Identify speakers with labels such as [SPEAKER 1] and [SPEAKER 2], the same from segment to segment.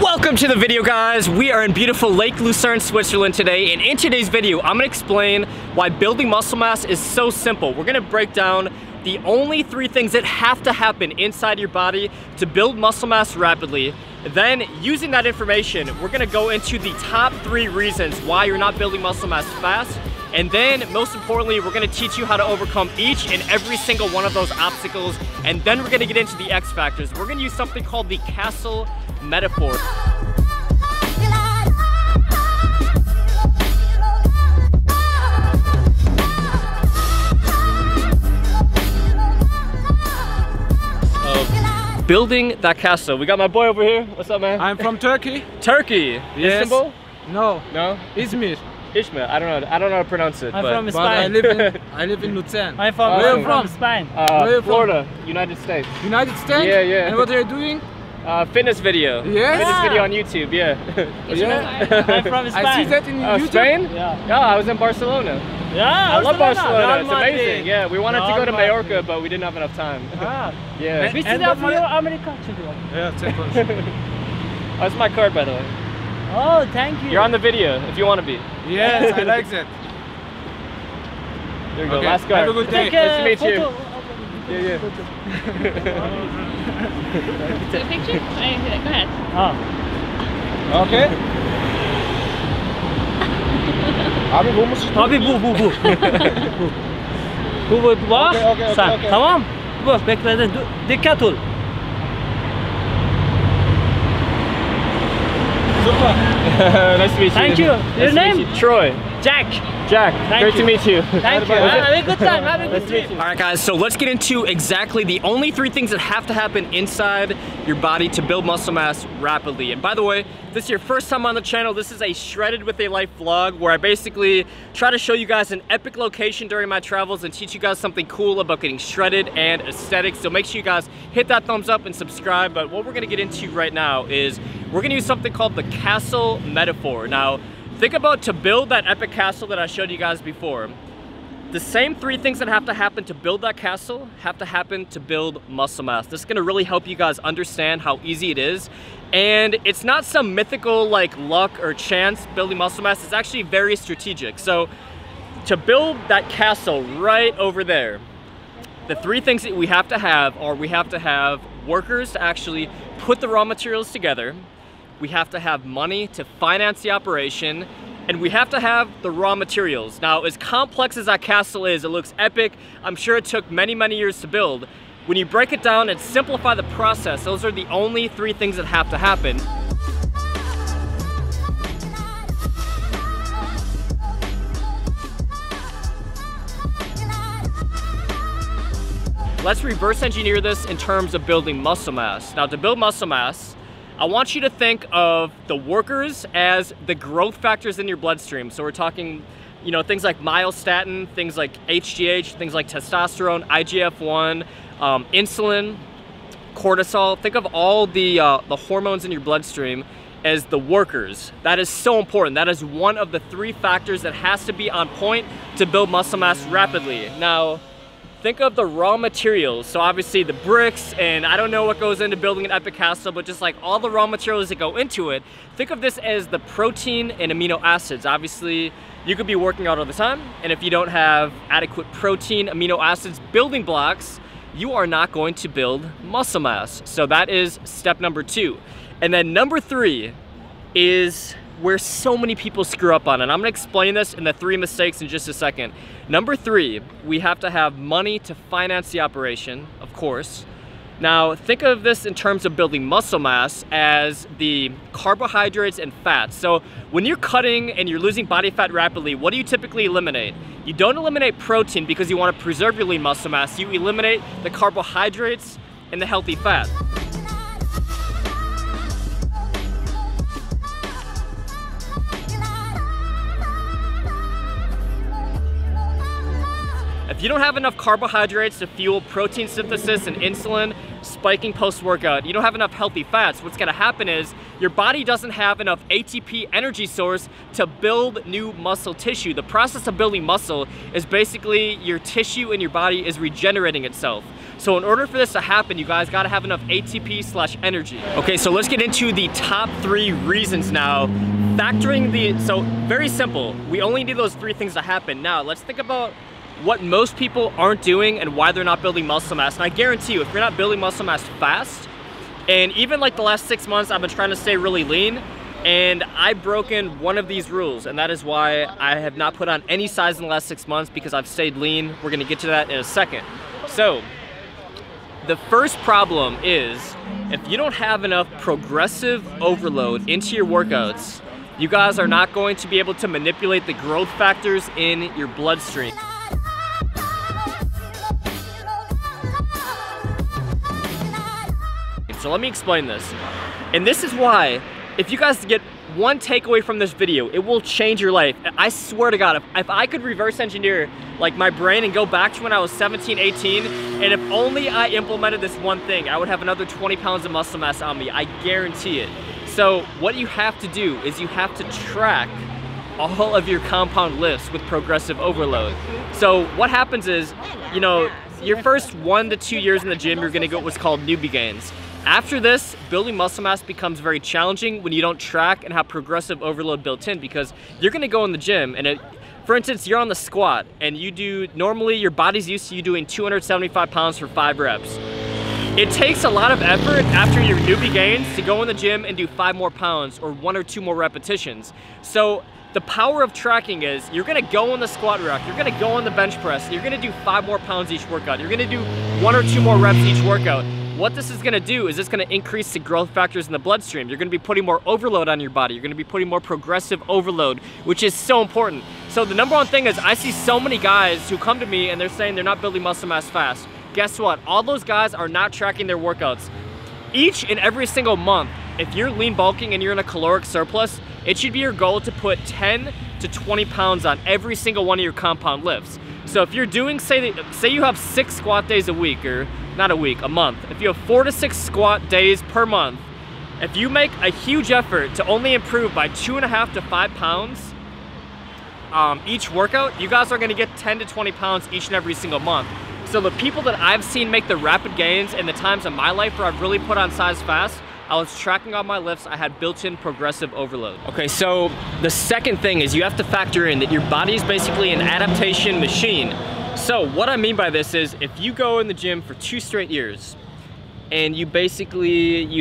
[SPEAKER 1] Welcome to the video, guys. We are in beautiful Lake Lucerne, Switzerland today, and in today's video I'm going to explain why building muscle mass is so simple. We're going to break down the only 3 things that have to happen inside your body to build muscle mass rapidly. Then, using that information, we're going to go into the top 3 reasons why you're not building muscle mass fast. And then, most importantly, we're going to teach you how to overcome each and every single one of those obstacles. And then we're going to get into the X factors. We're going to use something called the castle metaphor. Building that castle. We got my boy over here. What's up, man?
[SPEAKER 2] I'm from Turkey.
[SPEAKER 1] Turkey?
[SPEAKER 2] Yes.
[SPEAKER 1] Istanbul?
[SPEAKER 2] No.
[SPEAKER 1] No?
[SPEAKER 2] Izmir.
[SPEAKER 1] Ishmael. I don't know how to pronounce it.
[SPEAKER 3] I'm
[SPEAKER 1] but
[SPEAKER 3] from Spain.
[SPEAKER 2] I live in Lucerne.
[SPEAKER 3] I'm from,
[SPEAKER 2] Where are you from?
[SPEAKER 3] Spain.
[SPEAKER 2] Where are you
[SPEAKER 1] Florida, United States.
[SPEAKER 2] United States?
[SPEAKER 1] Yeah, yeah.
[SPEAKER 2] And what are you doing?
[SPEAKER 1] Fitness video.
[SPEAKER 2] Yes?
[SPEAKER 1] Fitness video on YouTube, yeah.
[SPEAKER 2] Yeah.
[SPEAKER 3] I'm from Spain.
[SPEAKER 2] I see that in YouTube.
[SPEAKER 1] Spain?
[SPEAKER 3] Yeah.
[SPEAKER 1] Yeah, I was in Barcelona.
[SPEAKER 3] Yeah,
[SPEAKER 1] I love Barcelona.
[SPEAKER 3] Real
[SPEAKER 1] It's
[SPEAKER 3] Madrid.
[SPEAKER 1] amazing. Yeah, we wanted to go to Mallorca, but we didn't have enough time.
[SPEAKER 3] Ah.
[SPEAKER 1] Yeah.
[SPEAKER 3] Which is
[SPEAKER 2] And
[SPEAKER 3] for
[SPEAKER 2] what-
[SPEAKER 3] your American children?
[SPEAKER 2] Yeah, take one.
[SPEAKER 1] Oh, that's my card, by the way.
[SPEAKER 3] Oh, thank you.
[SPEAKER 1] You're on the video if you want to be.
[SPEAKER 2] Yes, I like that.
[SPEAKER 1] There you go.
[SPEAKER 2] Okay,
[SPEAKER 1] Last card.
[SPEAKER 2] have a good day.
[SPEAKER 3] Take
[SPEAKER 1] Nice to
[SPEAKER 3] a
[SPEAKER 1] meet you.
[SPEAKER 3] photo.
[SPEAKER 1] Yeah, yeah.
[SPEAKER 4] Take a picture? Go ahead.
[SPEAKER 3] Ah.
[SPEAKER 2] Okay. Abi bu musun?
[SPEAKER 3] Abi bu. Bu bak.
[SPEAKER 2] Okay,
[SPEAKER 3] Sen.
[SPEAKER 2] okay.
[SPEAKER 3] Tamam. Bu bekledin. Dikkat ol.
[SPEAKER 2] Super.
[SPEAKER 1] Nice to meet you.
[SPEAKER 3] Thank you.
[SPEAKER 1] Nice
[SPEAKER 3] Your
[SPEAKER 1] to meet
[SPEAKER 3] name?
[SPEAKER 1] you. Troy.
[SPEAKER 3] Jack.
[SPEAKER 1] Jack. Great
[SPEAKER 3] you.
[SPEAKER 1] to meet you.
[SPEAKER 3] Thank you. Have a good time. Have a good trip.
[SPEAKER 1] All right, guys, so let's get into exactly the only 3 things that have to happen inside your body to build muscle mass rapidly. And by the way, if this is your first time on the channel, this is a Shredded with a Life vlog where I basically try to show you guys an epic location during my travels and teach you guys something cool about getting shredded and aesthetics. So make sure you guys hit that thumbs up and subscribe. But what we're gonna get into right now is we're gonna use something called the castle metaphor. Now, think about to build that epic castle that I showed you guys before. The same 3 things that have to happen to build that castle have to happen to build muscle mass. This is gonna really help you guys understand how easy it is. And it's not some mythical like luck or chance building muscle mass, it's actually very strategic. So to build that castle right over there, the 3 things that we have to have are we have to have workers to actually put the raw materials together. We have to have money to finance the operation, and we have to have the raw materials. Now, as complex as that castle is, it looks epic. I'm sure it took many, many years to build. When you break it down and simplify the process, those are the only 3 things that have to happen. Let's reverse engineer this in terms of building muscle mass. Now, to build muscle mass, I want you to think of the workers as the growth factors in your bloodstream. So we're talking, you know, things like myostatin, things like HGH, things like testosterone, IGF-1, insulin, cortisol. Think of all the hormones in your bloodstream as the workers. That is so important. That is one of the 3 factors that has to be on point to build muscle mass rapidly. Now, think of the raw materials. So obviously the bricks, and I don't know what goes into building an epic castle, but just like all the raw materials that go into it, think of this as the protein and amino acids. Obviously, you could be working out all the time, and if you don't have adequate protein, amino acids, building blocks, you are not going to build muscle mass. So that is step number 2. And then number 3 is where so many people screw up on, and I'm gonna explain this in the 3 mistakes in just a second. Number 3, we have to have money to finance the operation, of course. Now, think of this in terms of building muscle mass as the carbohydrates and fats. So when you're cutting and you're losing body fat rapidly, what do you typically eliminate? You don't eliminate protein because you want to preserve your lean muscle mass. You eliminate the carbohydrates and the healthy fat. If you don't have enough carbohydrates to fuel protein synthesis and insulin spiking post-workout, you don't have enough healthy fats, what's gonna happen is your body doesn't have enough ATP energy source to build new muscle tissue. The process of building muscle is basically your tissue in your body is regenerating itself. So in order for this to happen, you guys gotta have enough ATP/energy. Okay, so let's get into the top 3 reasons now. So very simple, we only need those 3 things to happen. Now, let's think about what most people aren't doing and why they're not building muscle mass. And I guarantee you, if you're not building muscle mass fast, and even like the last 6 months, I've been trying to stay really lean, and I've broken one of these rules, and that is why I have not put on any size in the last 6 months, because I've stayed lean. We're gonna get to that in a second. So, the first problem is, if you don't have enough progressive overload into your workouts, you guys are not going to be able to manipulate the growth factors in your bloodstream. So let me explain this. And this is why, if you guys get one takeaway from this video, it will change your life. I swear to God, if I could reverse engineer like my brain and go back to when I was 17, 18, and if only I implemented this one thing, I would have another 20 pounds of muscle mass on me. I guarantee it. So what you have to do is you have to track all of your compound lifts with progressive overload. So what happens is, you know, your first 1 to 2 years in the gym, you're gonna get what's called newbie gains. After this, building muscle mass becomes very challenging when you don't track and have progressive overload built in, because you're gonna go in the gym and for instance, you're on the squat and normally your body's used to you doing 275 pounds for 5 reps. It takes a lot of effort after your newbie gains to go in the gym and do 5 more pounds or 1 or 2 more repetitions. So the power of tracking is you're gonna go on the squat rack, you're gonna go on the bench press, you're gonna do 5 more pounds each workout, you're gonna do 1 or 2 more reps each workout. What this is gonna do is it's gonna increase the growth factors in the bloodstream. You're gonna be putting more overload on your body. You're gonna be putting more progressive overload, which is so important. So the number one thing is I see so many guys who come to me and they're saying they're not building muscle mass fast. Guess what? All those guys are not tracking their workouts. Each and every single month, if you're lean bulking and you're in a caloric surplus, it should be your goal to put 10 to 20 pounds on every single one of your compound lifts. So if you're doing, say you have 6 squat days a week, or not a week, a month. If you have 4 to 6 squat days per month, if you make a huge effort to only improve by 2.5 to 5 pounds each workout, you guys are gonna get 10 to 20 pounds each and every single month. So the people that I've seen make the rapid gains in the times of my life where I've really put on size fast, I was tracking all my lifts, I had built-in progressive overload. Okay, so the second thing is you have to factor in that your body is basically an adaptation machine. So what I mean by this is if you go in the gym for 2 straight years and you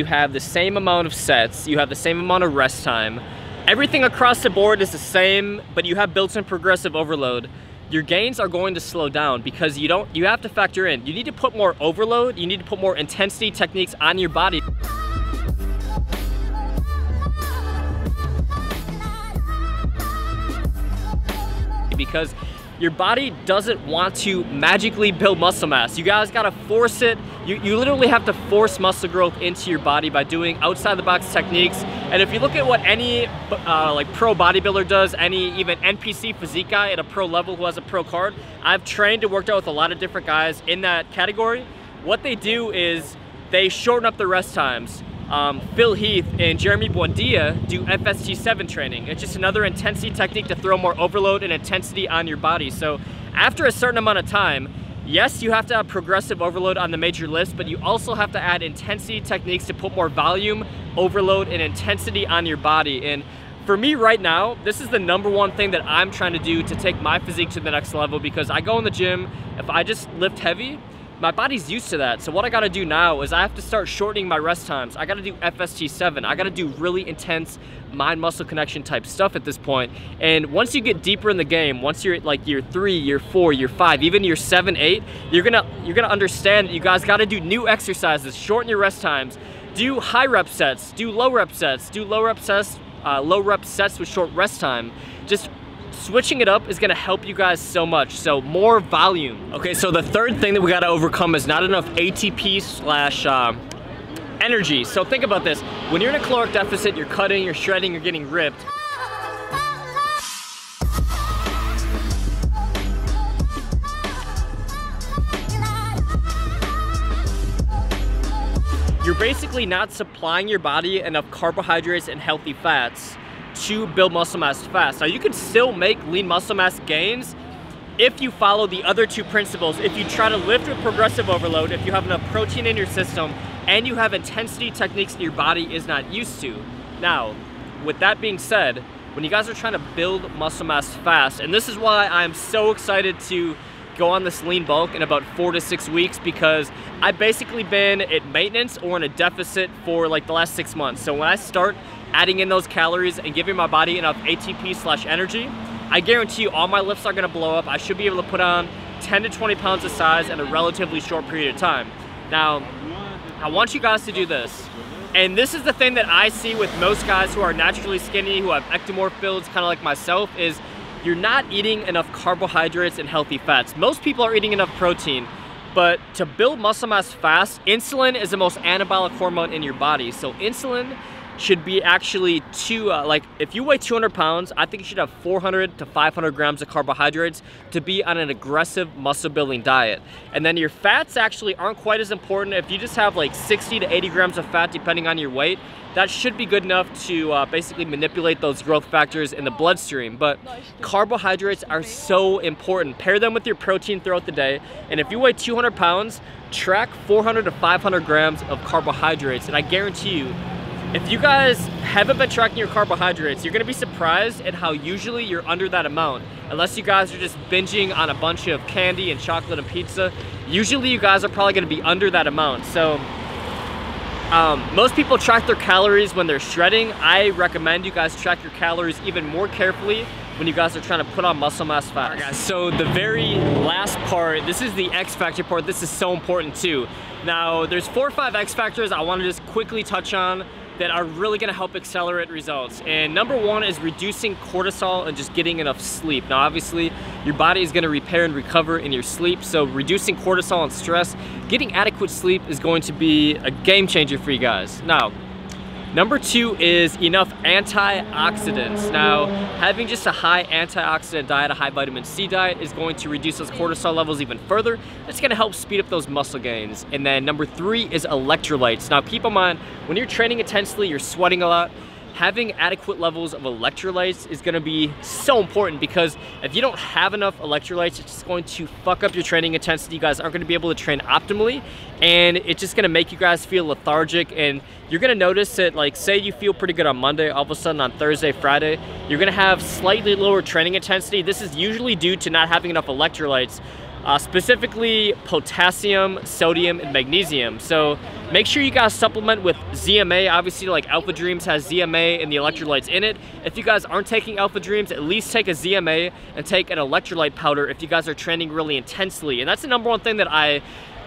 [SPEAKER 1] have the same amount of sets, you have the same amount of rest time, everything across the board is the same, but you have built-in progressive overload, your gains are going to slow down because you have to factor in, you need to put more overload, you need to put more intensity techniques on your body. Because your body doesn't want to magically build muscle mass. You guys gotta force it. You literally have to force muscle growth into your body by doing outside the box techniques. And if you look at what any like pro bodybuilder does, even NPC physique guy at a pro level who has a pro card, I've trained and worked out with a lot of different guys in that category. What they do is they shorten up the rest times. Phil Heath and Jeremy Buendia do FST7 training. It's just another intensity technique to throw more overload and intensity on your body. So after a certain amount of time, yes, you have to have progressive overload on the major lifts, but you also have to add intensity techniques to put more volume, overload, and intensity on your body. And for me right now, this is the #1 thing that I'm trying to do to take my physique to the next level, because I go in the gym, if I just lift heavy, my body's used to that. So what I gotta do now is I have to start shortening my rest times. I gotta do FST7. I gotta do really intense mind-muscle connection type stuff at this point. And once you get deeper in the game, once you're at like year 3, year 4, year 5, even year 7, 8, you're gonna understand that you guys gotta do new exercises, shorten your rest times, do high rep sets, do low rep sets, low rep sets with short rest time. Just switching it up is gonna help you guys so much, so more volume. Okay, so the third thing that we gotta overcome is not enough ATP/energy. So think about this. When you're in a caloric deficit, you're cutting, you're shredding, you're getting ripped. You're basically not supplying your body enough carbohydrates and healthy fats to build muscle mass fast. Now you can still make lean muscle mass gains if you follow the other two principles, if you try to lift with progressive overload, if you have enough protein in your system, and you have intensity techniques that your body is not used to. Now, with that being said, when you guys are trying to build muscle mass fast, and this is why I'm so excited to go on this lean bulk in about 4 to 6 weeks, because I've basically been at maintenance or in a deficit for like the last 6 months. So when I start adding in those calories and giving my body enough ATP/energy, I guarantee you all my lifts are gonna blow up. I should be able to put on 10 to 20 pounds of size in a relatively short period of time. Now, I want you guys to do this. And this is the thing that I see with most guys who are naturally skinny, who have ectomorph builds, kind of like myself, is you're not eating enough carbohydrates and healthy fats. Most people are eating enough protein, but to build muscle mass fast, insulin is the most anabolic hormone in your body. So insulin should be actually like if you weigh 200 pounds, I think you should have 400 to 500 grams of carbohydrates to be on an aggressive muscle building diet. And then your fats actually aren't quite as important. If you just have like 60 to 80 grams of fat, depending on your weight, that should be good enough to basically manipulate those growth factors in the bloodstream. But carbohydrates are so important. Pair them with your protein throughout the day. And if you weigh 200 pounds, track 400 to 500 grams of carbohydrates. And I guarantee you, if you guys haven't been tracking your carbohydrates, you're gonna be surprised at how usually you're under that amount. Unless you guys are just binging on a bunch of candy and chocolate and pizza, usually you guys are probably gonna be under that amount. So most people track their calories when they're shredding. I recommend you guys track your calories even more carefully when you guys are trying to put on muscle mass fast. Right, guys, so the very last part, this is the X factor part. This is so important too. Now, there's 4 or 5 X factors I want to just quickly touch on that are really gonna help accelerate results. And number 1 is reducing cortisol and just getting enough sleep. Now obviously, your body is gonna repair and recover in your sleep, so reducing cortisol and stress, getting adequate sleep is going to be a game changer for you guys. Now, number 2 is enough antioxidants. Now, having just a high antioxidant diet, a high vitamin C diet, is going to reduce those cortisol levels even further. It's gonna help speed up those muscle gains. And then number 3 is electrolytes. Now, keep in mind, when you're training intensely, you're sweating a lot, having adequate levels of electrolytes is gonna be so important, because if you don't have enough electrolytes, it's just going to fuck up your training intensity. You guys aren't gonna be able to train optimally, and it's just gonna make you guys feel lethargic. And you're gonna notice that, like, say you feel pretty good on Monday, all of a sudden on Thursday, Friday, you're gonna have slightly lower training intensity. This is usually due to not having enough electrolytes, specifically potassium, sodium, and magnesium. So make sure you guys supplement with ZMA. Obviously, like Alpha Dreams has ZMA and the electrolytes in it. If you guys aren't taking Alpha Dreams, at least take a ZMA and take an electrolyte powder if you guys are training really intensely. And that's the number 1 thing that I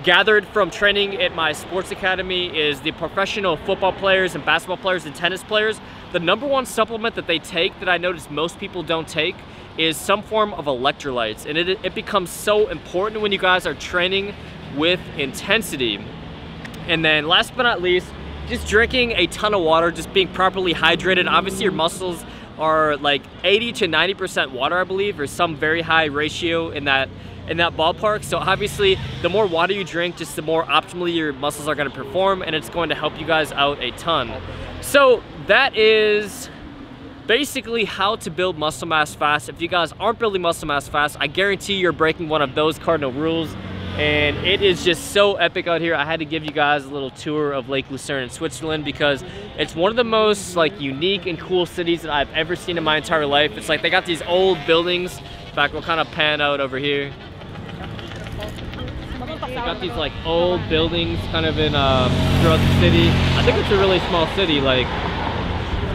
[SPEAKER 1] gathered from training at my sports academy is the professional football players and basketball players and tennis players. The number 1 supplement that they take that I noticed most people don't take is some form of electrolytes. And it becomes so important when you guys are training with intensity. And then last but not least, just drinking a ton of water, just being properly hydrated. Obviously your muscles are like 80 to 90% water, I believe, or some very high ratio in that ballpark. So obviously the more water you drink, just the more optimally your muscles are gonna perform, and it's going to help you guys out a ton. So that is basically how to build muscle mass fast. If you guys aren't building muscle mass fast, I guarantee you're breaking one of those cardinal rules. And it is just so epic out here. I had to give you guys a little tour of Lake Lucerne in Switzerland, because it's one of the most like unique and cool cities that I've ever seen in my entire life. It's like they got these old buildings. In fact, we'll kind of pan out over here. They got these like old buildings kind of in throughout the city. I think it's a really small city, like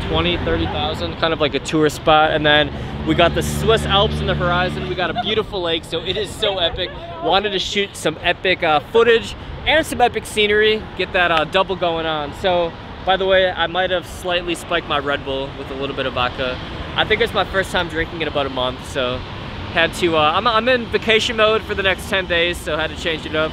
[SPEAKER 1] 20, 30,000, kind of like a tourist spot. And then we got the Swiss Alps in the horizon. We got a beautiful lake, so it is so epic. Wanted to shoot some epic footage and some epic scenery, get that double going on. So, by the way, I might have slightly spiked my Red Bull with a little bit of vodka. I think it's my first time drinking in about a month, so had to, I'm in vacation mode for the next 10 days, so had to change it up.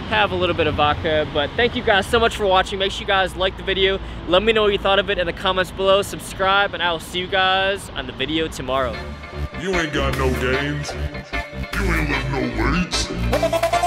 [SPEAKER 1] Have a little bit of vodka. But thank you guys so much for watching. Make sure you guys like the video, let me know what you thought of it in the comments below, subscribe, and I will see you guys on the video tomorrow.
[SPEAKER 5] You ain't got no gains, you ain't lift no weights.